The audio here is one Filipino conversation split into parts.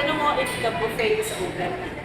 Tanong mo if the buffet is open.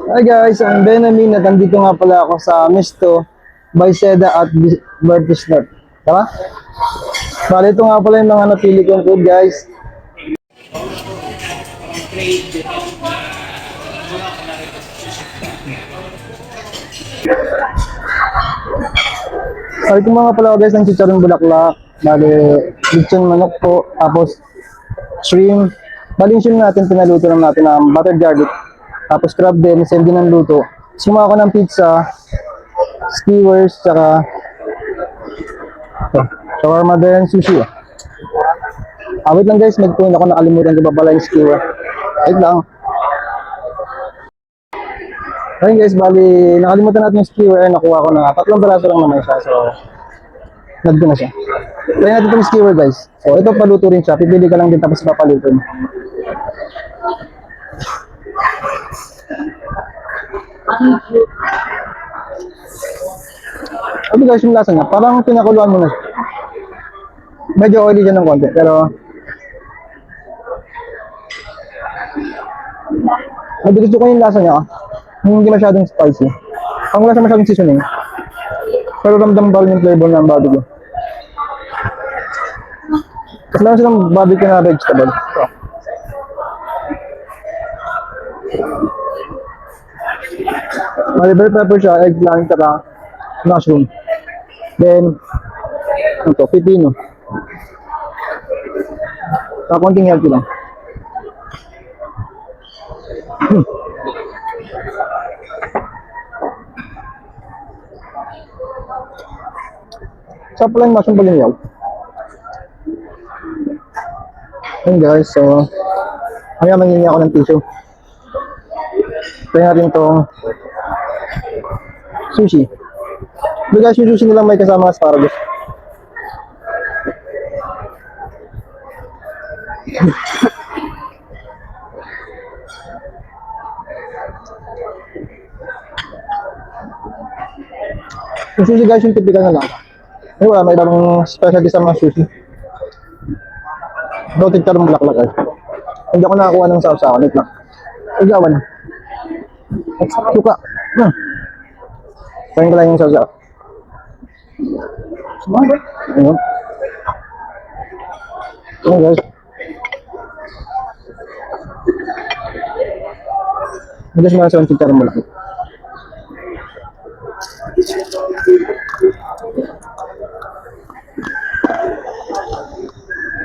Hi guys, I'm Benjamin at nandito nga pala ako sa Misto by Seda at Bertis North. Tama? Bali, ito nga pala yung mga napili kong food guys. Bali, ito mga pala guys ng chicharong bulaklak. Bali, lechon manok po, tapos shrimp. Bali, yung shrimp natin, pinaluto lang natin ng butter garlic. Tapos crab din, same din ang luto. Sumuha ako ng pizza, skewers, tsaka shawarma din, sushi. Wait lang guys, mag-point ako, nakalimutan ko pa pala yung skewer. Wait lang. Ayun guys, bali, nakalimutan natin yung skewer, nakuha ko na. 3 baraso lang naman siya, so nagdo na siya. Try natin itong skewer guys. So ito, paluto rin siya. Pipili ka lang din tapos papaluto mo. Ano guys yung lasa niya? Parang pinakuluan mo na siya. Medyo oily siya ng konti, pero medyo gusto ko yung lasa niya. Hindi masyadong spicy. Ang wala siya masyadong seasoning. Pero ramdam ba yung flavor ng barbecue. Kasi meron silang barbecue na vegetable. So, bell pepper siya, eggplant, saka mushroom. Then, ito, pipino. Saka konting healthy lang. Sarap pala yung mushroom paliniyaw. Ayun guys, so kaya mangingi ako ng tissue. Try natin itong sushi. But guys, yung sushi nila may kasama asparagus. Yung sushi guys, yung typical na lang. Ay wala, may ibang specialty sa mga sushi. Daw tigtarong bulaklak guys. Hindi ako nakakuha ng sausawan. Wait lang. Igawan. Suka. Kain ko lang yung sausawan. Ayun. Ayun guys. Hindi siya sa tigtarong bulaklak.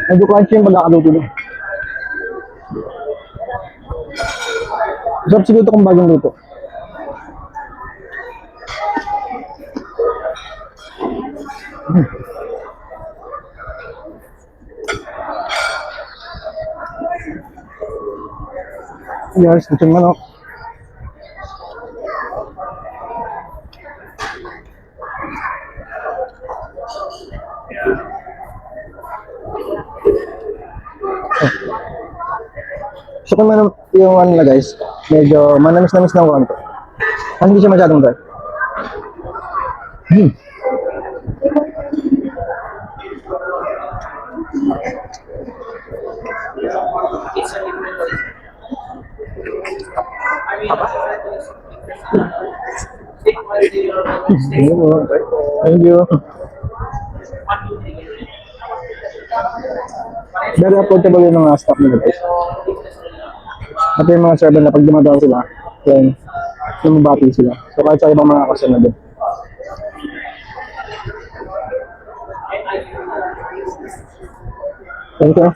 Medyo crunchy yung pagkakaluto doon. Sarap siguro ito kung bagong luto. Guys, lechon manok. So kung yung ano na guys, medyo manamis-namis ng konti. Kasi hindi siya masyadong dry. Hmm. Thank you. Very affordable yung mga staff nila guys. At yung mga server na pag dumadaw sila, then lumabati sila. So kahit sa ibang mga customer din. Thank you.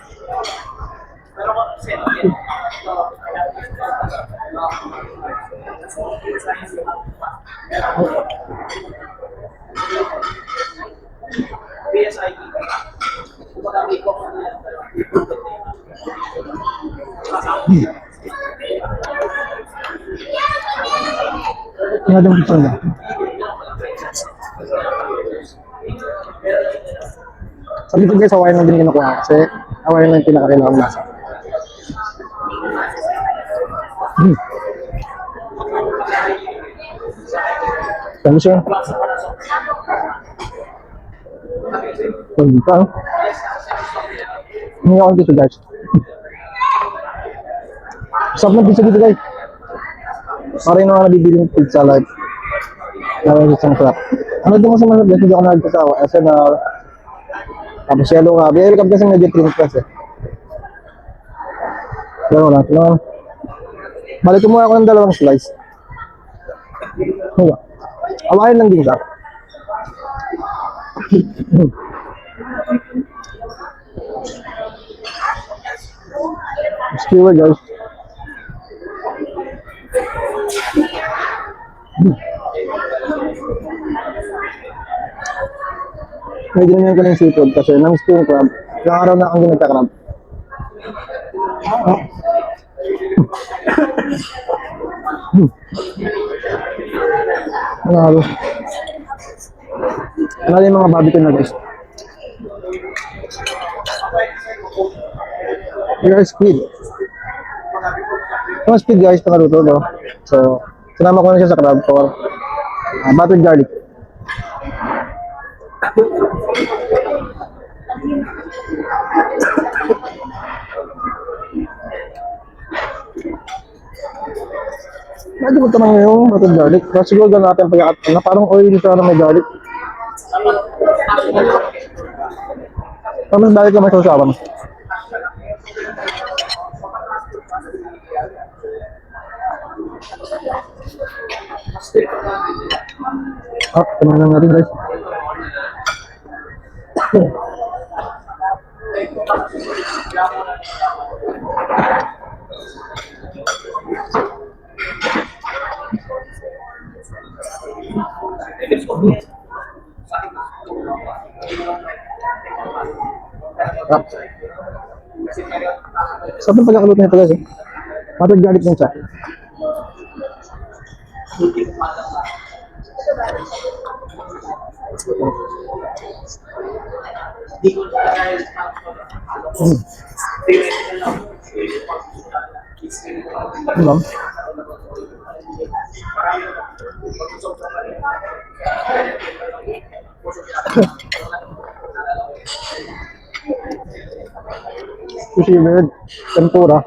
Tingnan mo ito na. Sabi ko guys, awayan lang din kinukuha kasi awayan lang yung pinakakailangan nasa. Thank you. Hindi pa. Hindi ako dito guys. Sarap ng pizza dito guys. Para yung mga nabibili ng pizza like namin isang sarap. Ano doon sa mga guys, hindi ako nagkasawa. SNR. Tapos yellow nga. Welcome kasi medyo print press eh. Pero lang. Balik kumuha ako ng 2 slice. Awain lang din siya. Skewer guys. May ginamit ko ng seafood kasi namiss ko yung crab. Ilang araw na akong ginagka-crab. Ano ano yung mga barbecue na guys? Yung squid. Yung squid guys, panaluto no? So, sinama ko na siya sa crab for buttered garlic. Medyo ko naman yung buttered garlic. Pero siguro gano'n natin pag-akat na parang oily siya na may garlic. Mas garlic na may sausawan. Tingnan natin guys. Sarap ng pagkakaluto nito guys eh. Buttered garlic din siya. Ma'am. Sushi bread, tempura.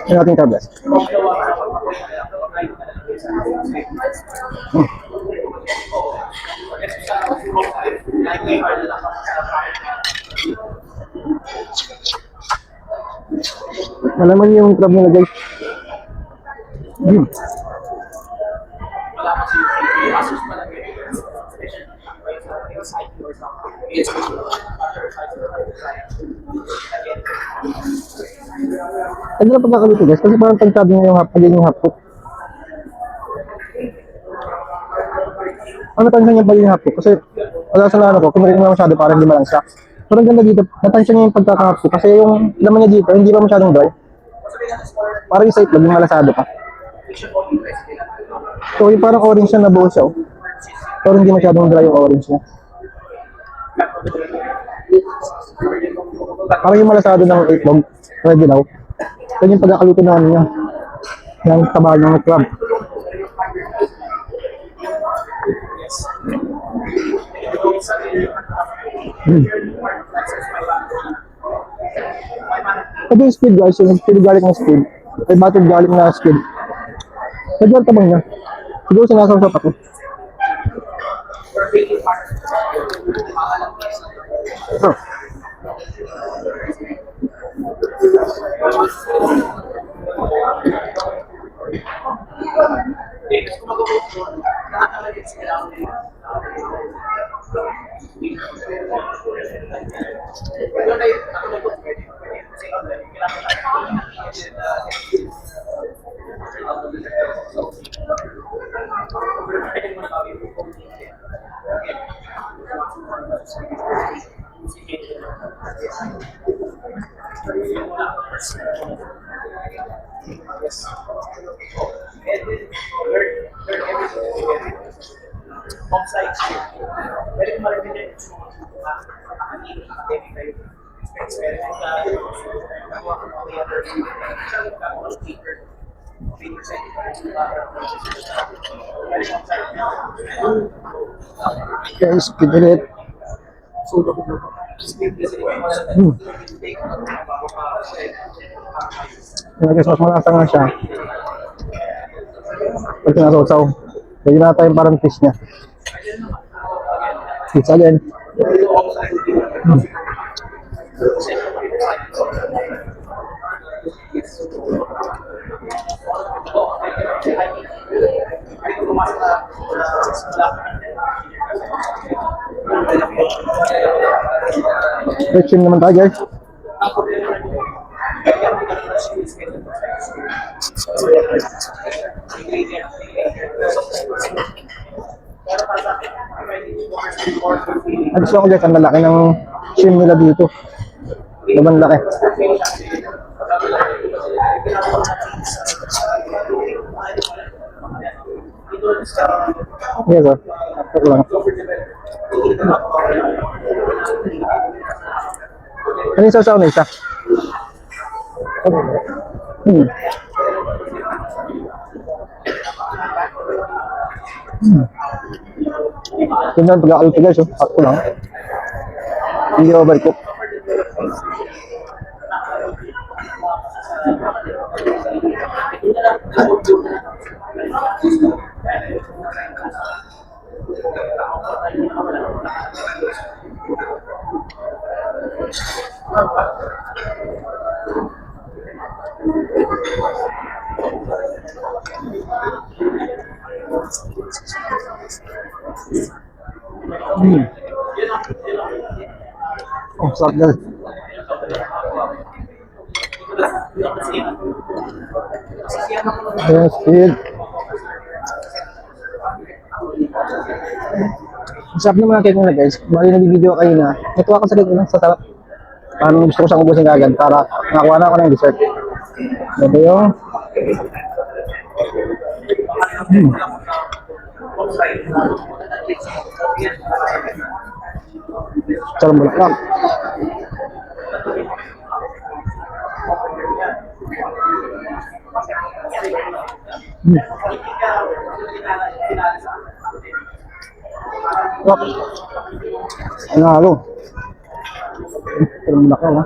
Yung ating tablets. Malaman yung crab nila guys. Ano na pagkakaluto guys? Kasi parang tagtabi niya yung pagiging hapot. Ano natansin niya pagiging hapot? Kasi wala sa ano ko, kumukuha na masyado para hindi malansya. Pero ang ganda dito, natansin niya yung pagkakahapot. Kasi yung laman niya dito, hindi pa masyadong dry. Parang yung sa itlog, yung malasado pa. So yung parang orange siya, nabuo siya. Oh. Pero hindi masyadong dry yung orange niya. Parang yung malasado ng itlog, ready now. Ito yung pagkakaluto na ano niya. Yung taba ng crab. Ito yung squid guys, yung chili garlic na squid. Ay buttered garlic na squid. Medyo ang tabang niya. Siguro sinasawsap ako. Oh. Guys, pinulit. Guys, mas malasa nga siya. Pag sinasawsaw. Lagyan na tayo parang fish niya. It's again. Let's naman tayo guys. Gusto ko guys, ang lalaki ng shrimp nila dito. Naman laki. Yes sir. Ito lang. Ano yung sausaw na isa? Tingnan pagkakaluto guys, oh. Ako lang. Hindi overcook. Oh, sarap guys. Ayan, speed. Sarap naman ang cake nila guys. Bali nag-video kayo na. Natuwa ko sa cake nila, sa sarap. Parang gusto ko siyang ubusin agad para nakakuha na ako ng dessert. Ito yung sarap bulaklak. Ano halo? Sarap bulaklak ha.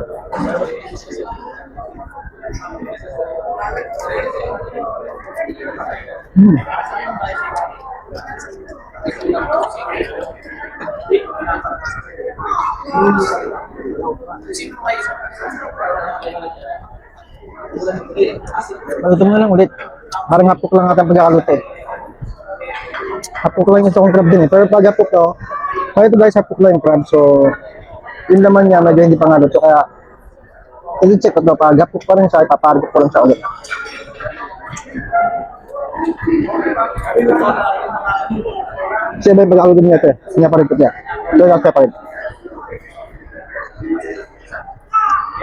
Maluto na lang ulit. Parang hapok lang natin pagkakaluto eh. Hapok lang yung sa kong crab din eh. Pero pag hapok to, ito guys, hapok lang yung crab. So, yung laman niya medyo hindi pa nga luto. Kaya, I-check ko ito, pag-gap pa rin siya, ipapargap ko lang siya ulit. Kasi ba yung pag-alugin niya ito eh, sinaparip ko niya. Ito yung separate.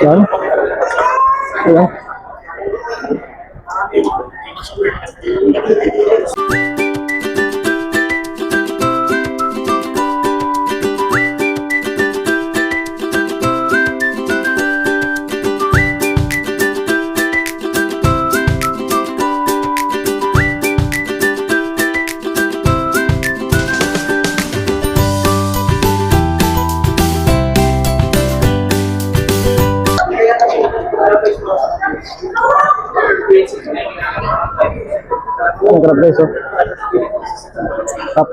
Yan. Ayan. Ang grab guys, oh. Up.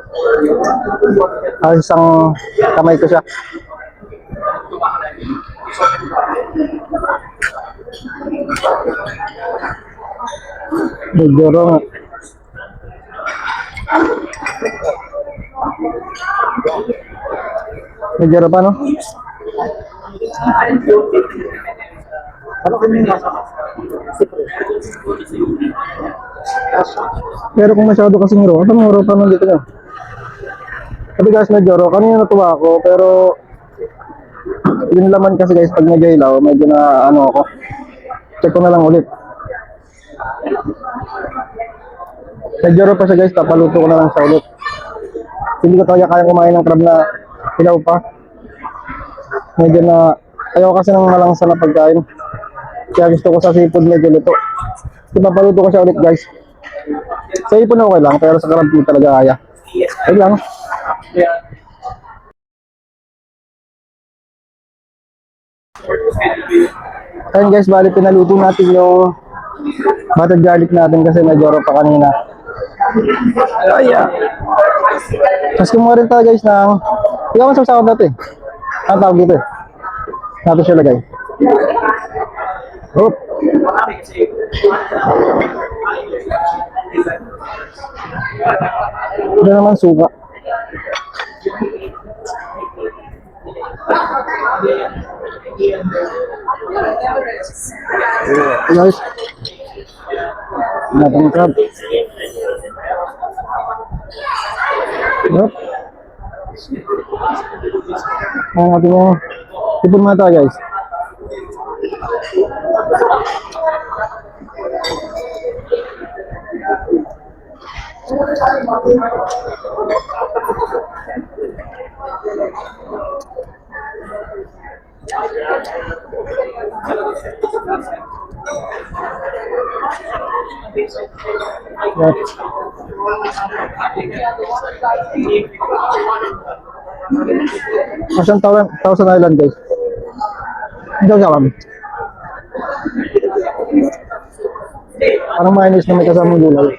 Isang kamay ko siya. Medyo wrong. Medyo wrong pa, no? Pero kung masyado kasing raw, ano raw pa nandito na? Sabi guys, medyo raw. Kanina natuwa ako, pero yung laman kasi guys, pag medyo ilaw, medyo na ano ako. Check ko na lang ulit. Medyo raw pa siya guys, papaluto ko na lang siya ulit. Hindi ko talaga kaya kumain ng crab na ilaw pa. Medyo na, ayaw kasi ng malangsa na pagkain. Kaya gusto ko sa seafood medyo luto. Ipapaluto ko siya ulit guys. Sa ipon okay lang, pero sa crab hindi talaga kaya. Ayun lang. Ayun guys, bali pinaluto natin yung buttered garlic natin kasi medyo raw pa kanina. Ay, tapos kumuha rin tayo guys ng ikaw ang sasakot natin. Ang tawag dito eh. Natin siya lagay. Oop. Ito naman suka. Guys, natin crab. Yup. Ayan natin yung ipon mata guys. Yup. Asan Thousand Island guys. Ikaw siya parang mayonnaise na may kasamang gulay.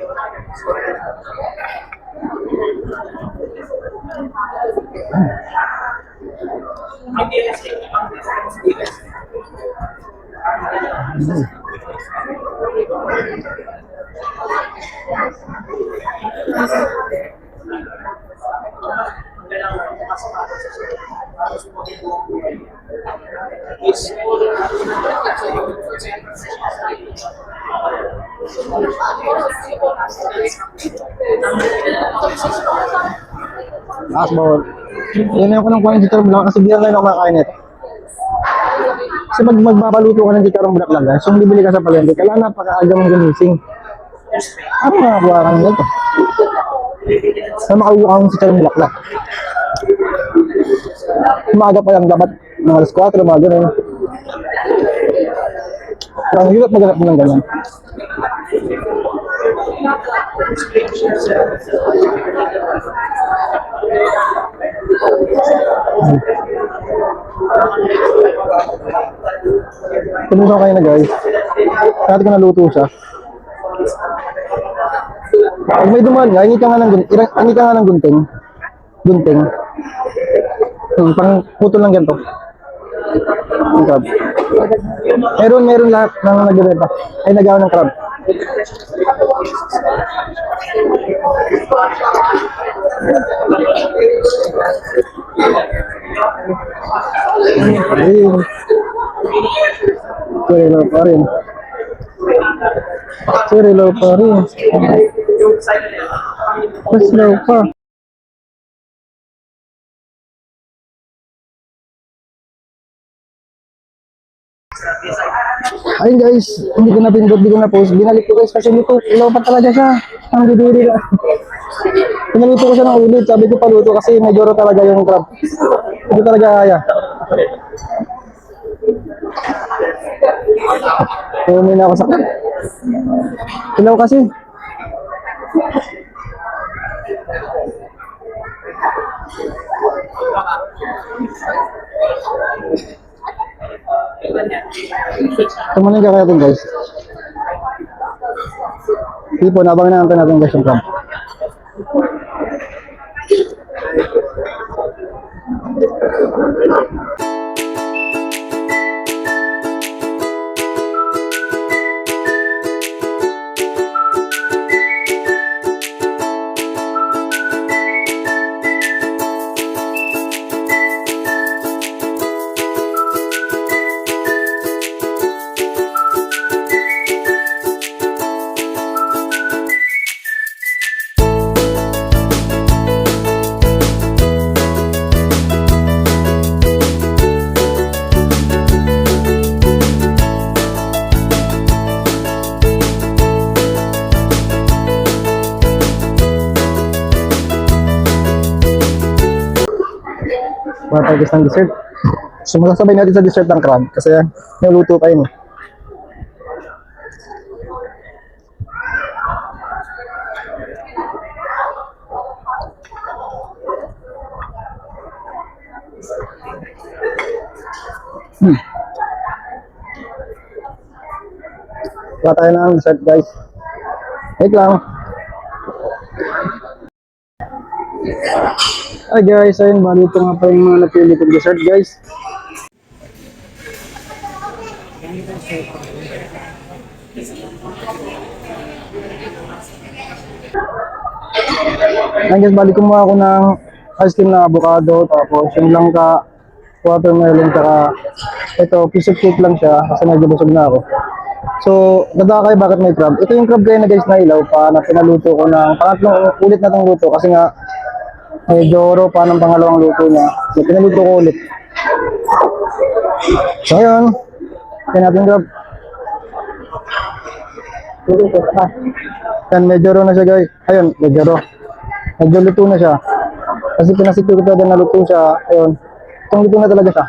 Taas bawal. Yan ako ng kuha ng chicharon bulak kasi bilang ngayon ako makakain ito. Kasi magpapaluto ka ng chicharon bulak lang guys. Kung bibili ka sa palengke, kailangan napakaaga mong gumising. Ano makakuha ka nito? Saan makakuha ka ng chicharon bulak lang? Umaga pa lang dapat mga alas 4, mga ganun. Parang hirap maganap mo ng ganyan. Tumusaw kayo na guys. Kahit ko naluto siya. Pag may dumaan nga, hingi ka nga ng gunting. Gunting. Pang putol lang ganito. Ang crab. Meron lahat ng nagbebenta. Ay nagawa ng crab. Ayun. Sirilo pa rin. Sirilo pa rin. Mas slow pa. Ayun guys, hindi ko na pindot, hindi ko na post. Binalik ko guys kasi luto. Ilaw pa talaga siya. Ang didiri na. Pinaluto ko siya ng ulit. Sabi ko paluto kasi medyo raw talaga yung crab. Hindi talaga kaya. Pumin ako sa... Ilaw kasi. Tumanin ka kaya guys. Tipo, nabangan natin guys yung crab. Mga tayo guys ng dessert. So masasabay natin sa dessert ng crab kasi naluto pa yun eh. Wala tayo ng dessert guys. Wait lang. Hi guys, ayun, bali ito nga pa yung mga napili kong dessert guys. Ayun guys, bali kumuha ako ng ice cream na avocado, tapos yung langka, watermelon, tsaka ito, piece of cake lang siya kasi medyo busog na ako. So, ganda kayo bakit may crab. Ito yung crab kayo na guys na ilaw pa na pinaluto ko ng pangatlong ulit na itong luto kasi nga medyo raw pa ng pangalawang luto niya. So, pinaluto ko ulit. So, ayun. Kaya natin crab. Yan, medyo raw na siya guys. Ayun, medyo raw. Medyo luto na siya. Kasi pinasipyo ko talaga na luto siya. Ayun. Itong luto na talaga siya.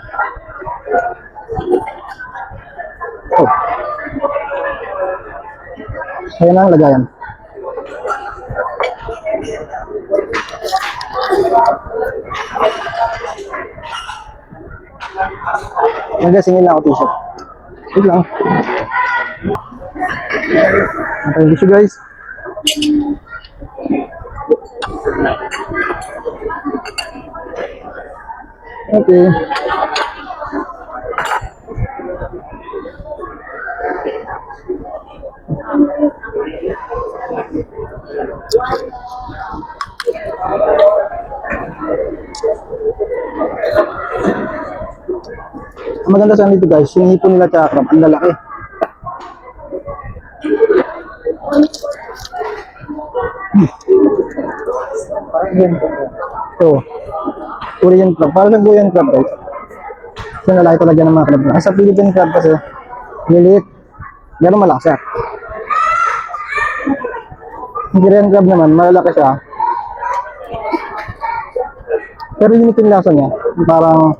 Oh. Ayan ang lagayan. Nagasingin na ako t-shirt. Wait lang. Okay, tissue guys. Okay. Ang maganda sa dito guys, yung hipon nila tsaka crab, ang lalaki. Parang yan. Ito. Korean crab. Parang sa Korean crab guys. Kasi lalaki talaga ng mga crab na. Sa Philippine crab kasi, niliit. Pero malaki siya. Yung Korean crab naman, malaki siya. Pero unique yung lasa niya. Parang,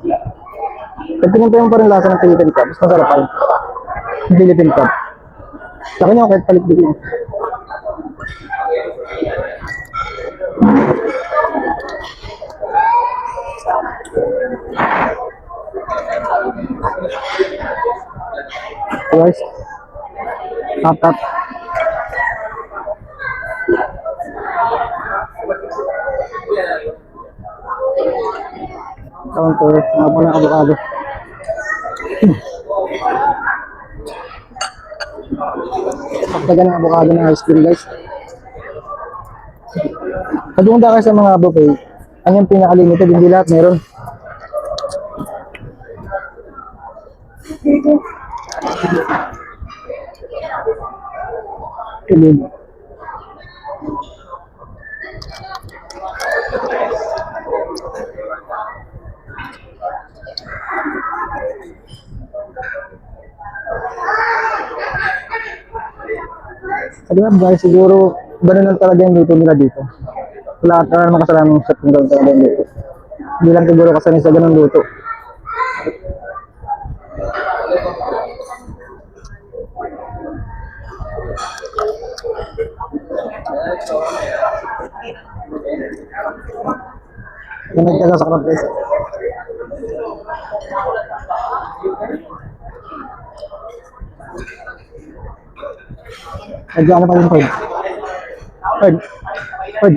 pagkinumpay mo pa rin lasa ng Philippine crab, mas masarap pa rin. Yung Philippine crab. Sa kanya, kahit palit-bitin. Guys, tap. Counter, mga pa ng avocado. Pagdagan ng avocado ng ice cream guys. Pag pumunta kayo sa mga buffet, ano yung pinaka-limited, hindi lahat meron. Tulog. Sabi nga guys, siguro ganun lang talaga yung luto nila dito. Lahat na naman kasalanan ng chef kung ganun talaga yung luto. Hindi lang siguro kasanay sa ganun luto. Yung nagtaga sa crab guys. Nagano pa yung Ferd. Ferd. Ferd.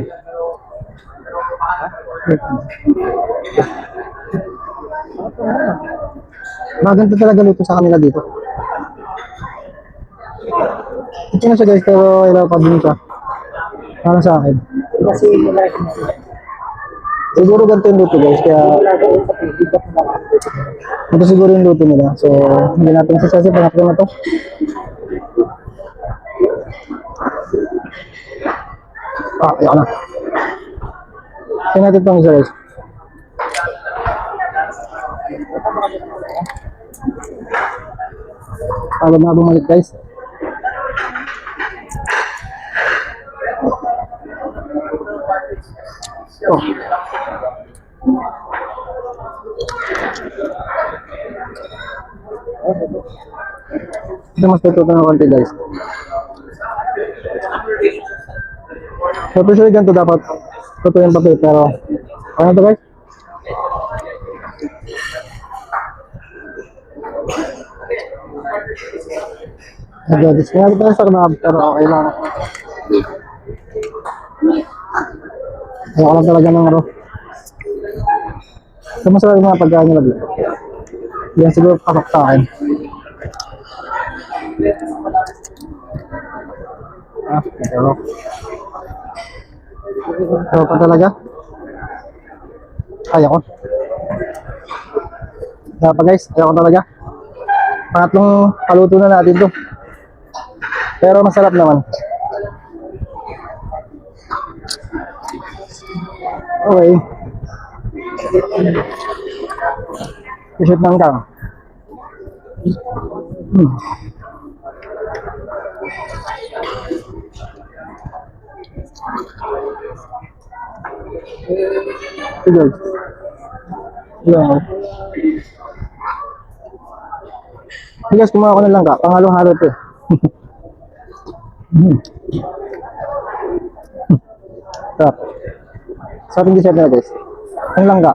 Maganda talaga luto sa kanila dito. Ito na siya guys, pero ilaw pa din siya. Para sa akin. Kasi like Siguro ganito yung luto guys, kaya ito siguro yung luto nila. So, hindi natin sasasi, pangatlo na to. Ayaw na. Kaya natin itong isa guys. Pagod na bumalik guys. Oh. Ito mas tututo ng konti guys. So, usually ganito dapat tututo yung papel, pero ano to guys? Nag-edit nga tayo sa knab, pero okay lang. Ayoko lang talaga ng ano. So, masarap yung mga pagkain nila dito. Yan siguro pasok sa akin. Pero ano pa talaga? Ayaw ko. Kaya pa guys, ayaw ko talaga. Pangatlong paluto na natin to. Pero masarap naman. Okay. I-shoot lang ka. Sige. Yeah. Guys, kumaha ko na lang ka. Pangalo-halo to. Sarap. Sarap yung dessert nila guys. Ang langga.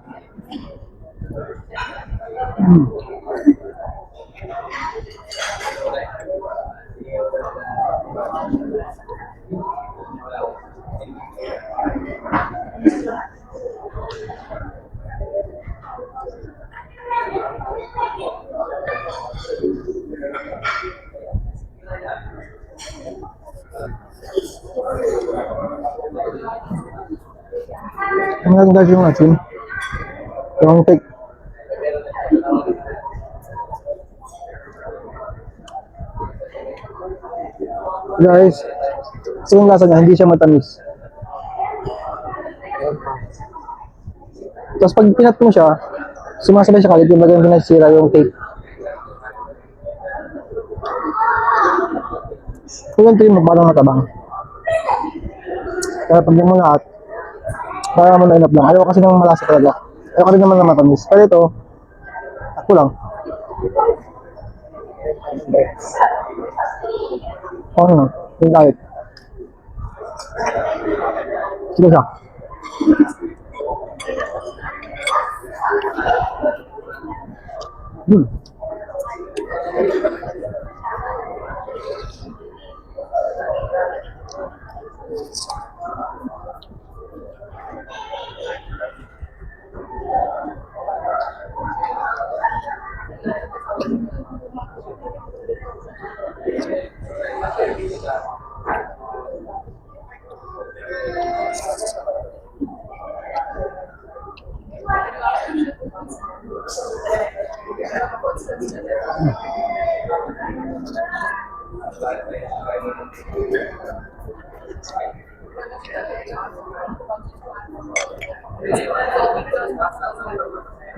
Ang natin guys yung asin. Yung take. Guys, so yung lasa niya, hindi siya matamis. Tapos pag pinat mo siya, sumasabay siya kalit, yung magandang nasira yung cake. Kung yung trim mo, parang matabang. Kaya pag yung mo lahat, para mo na-inap lang. Ayaw kasi ng malasa talaga. Ayaw ka rin naman na matamis. Pero ito, ako lang. Okay na, yung kahit. Sige siya.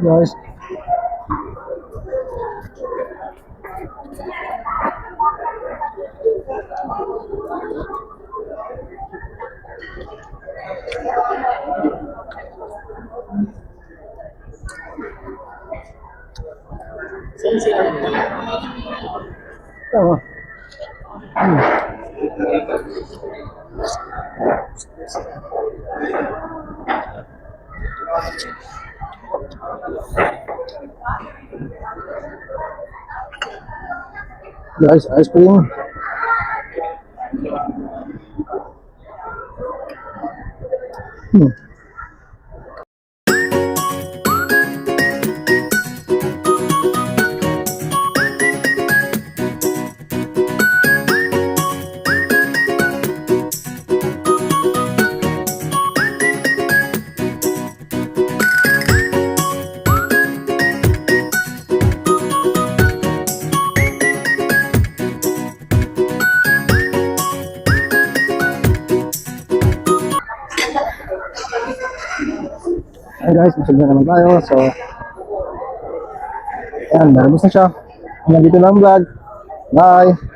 Guys. Tama. Guys, ice cream. Hmm. Hey guys, busog na naman tayo. So, ayan, narabos na siya. Hanggang dito lang vlog. Bye!